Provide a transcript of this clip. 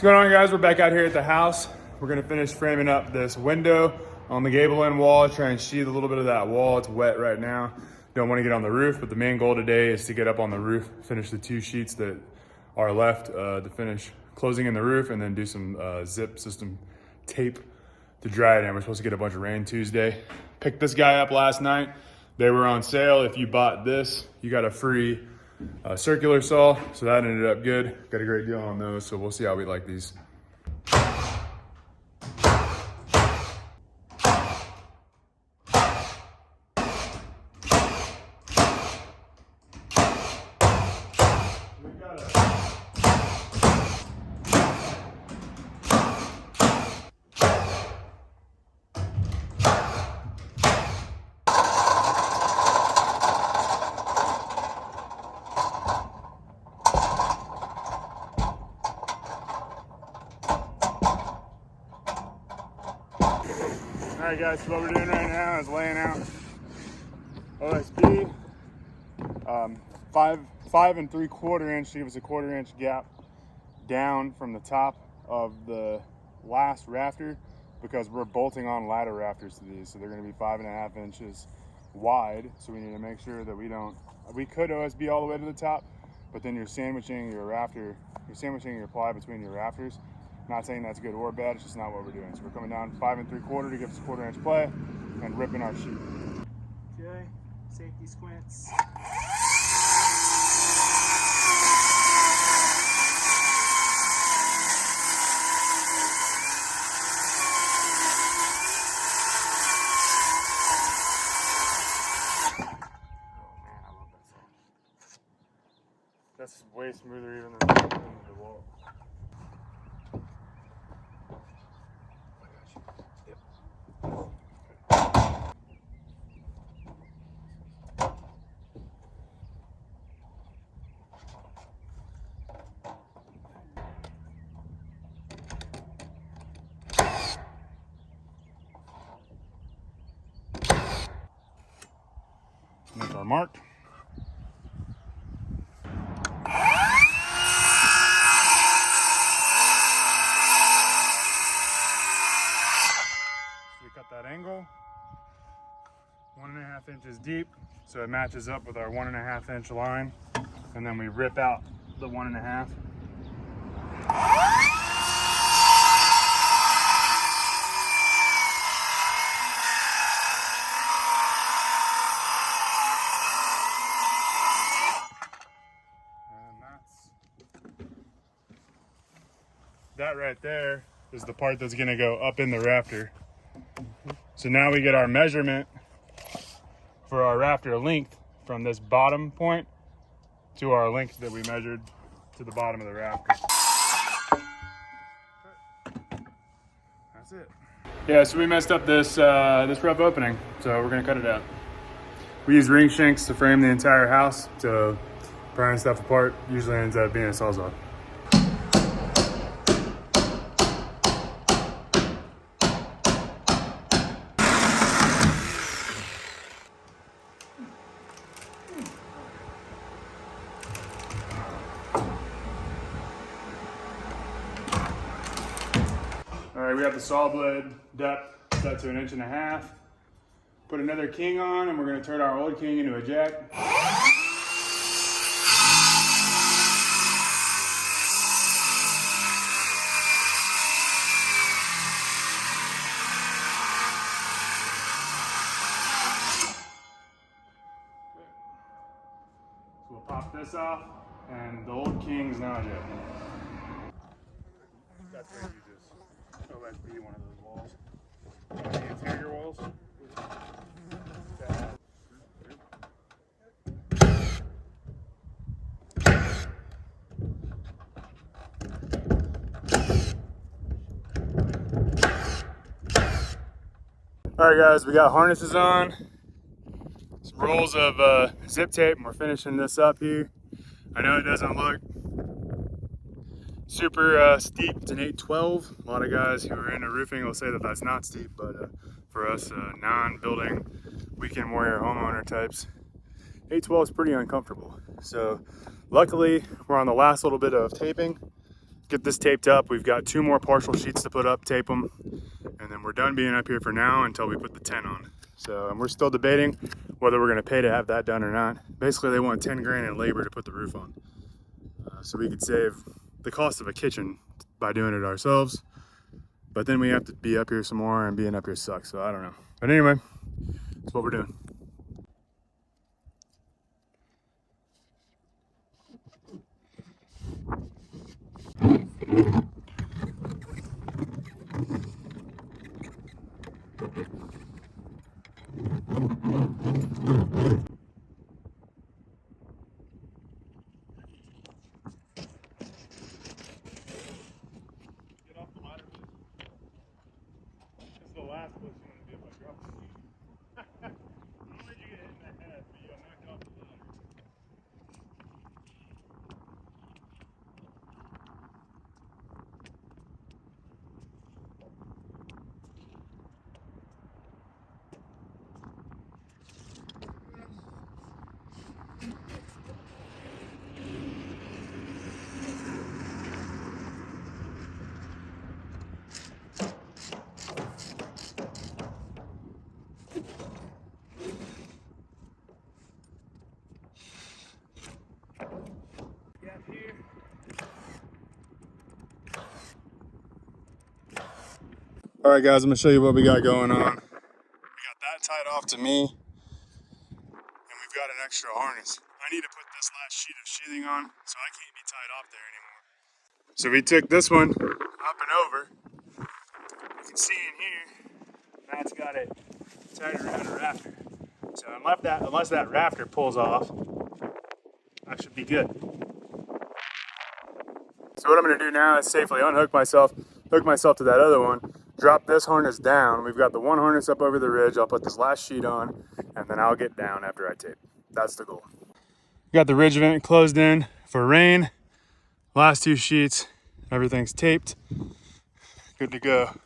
What's going on, guys? We're back out here at the house. We're gonna finish framing up this window on the gable end wall, try and sheathe a little bit of that wall. It's wet right now. Don't want to get on the roof, but the main goal today is to get up on the roof, finish the 2 sheets that are left to finish closing in the roof, and then do some zip system tape to dry it in. We're supposed to get a bunch of rain Tuesday. Picked this guy up last night. They were on sale. If you bought this, you got a free circular saw, so that ended up good. Got a great deal on those, so we'll see how we like these. All right, guys, so what we're doing right now is laying out OSB, 5 3/4 inch to give us a 1/4 inch gap down from the top of the last rafter, because we're bolting on ladder rafters to these, so they're going to be 5.5 inches wide. So we need to make sure that we could OSB all the way to the top, but then you're sandwiching your ply between your rafters. Not saying that's good or bad, it's just not what we're doing. So we're coming down 5 3/4 to give us a 1/4 inch play and ripping our sheet. Okay, safety squints. That's way smoother even than the wall. That's our mark. That angle 1.5 inches deep, so it matches up with our 1.5 inch line, and then we rip out the 1.5. And that right there is the part that's going to go up in the rafter. So now we get our measurement for our rafter length from this bottom point to our length that we measured to the bottom of the rafter. That's it. Yeah, so we messed up this rough opening, so we're gonna cut it out. We use ring shanks to frame the entire house, so prying stuff apart usually ends up being a sawzall. All right, we have the saw blade depth set to 1.5 inches. Put another king on, and we're gonna turn our old king into a jack. So we'll pop this off, and the old king is now a jack. That's where you just OSB one of those walls. The interior walls. All right, guys, we got harnesses on, some rolls of zip tape, and we're finishing this up here. I know it doesn't look super steep. It's an 812. A lot of guys who are into roofing will say that that's not steep, but for us non-building weekend warrior homeowner types, 812 is pretty uncomfortable. So luckily we're on the last little bit of taping, get this taped up. We've got 2 more partial sheets to put up, tape them, and then we're done being up here for now until we put the tent on. So, and we're still debating whether we're gonna pay to have that done or not. Basically, they want 10 grand in labor to put the roof on. So we could save the cost of a kitchen by doing it ourselves. But then we have to be up here some more, and being up here sucks, so I don't know. But anyway, that's what we're doing. The last place you want to be if I drop it. Don't let you get hit in the head, but you got knocked off the ladder. All right, guys, I'm gonna show you what we got going on. We got that tied off to me, and we've got an extra harness. I need to put this last sheet of sheathing on, so I can't be tied off there anymore. So we took this one up and over. You can see in here, Matt's got it tied around a rafter. So unless that rafter pulls off, I should be good. So what I'm gonna do now is safely unhook myself, hook myself to that other one, drop this harness down. We've got the one harness up over the ridge. I'll put this last sheet on, and then I'll get down after I tape. That's the goal. Got the ridge vent closed in for rain. Last 2 sheets, everything's taped. Good to go.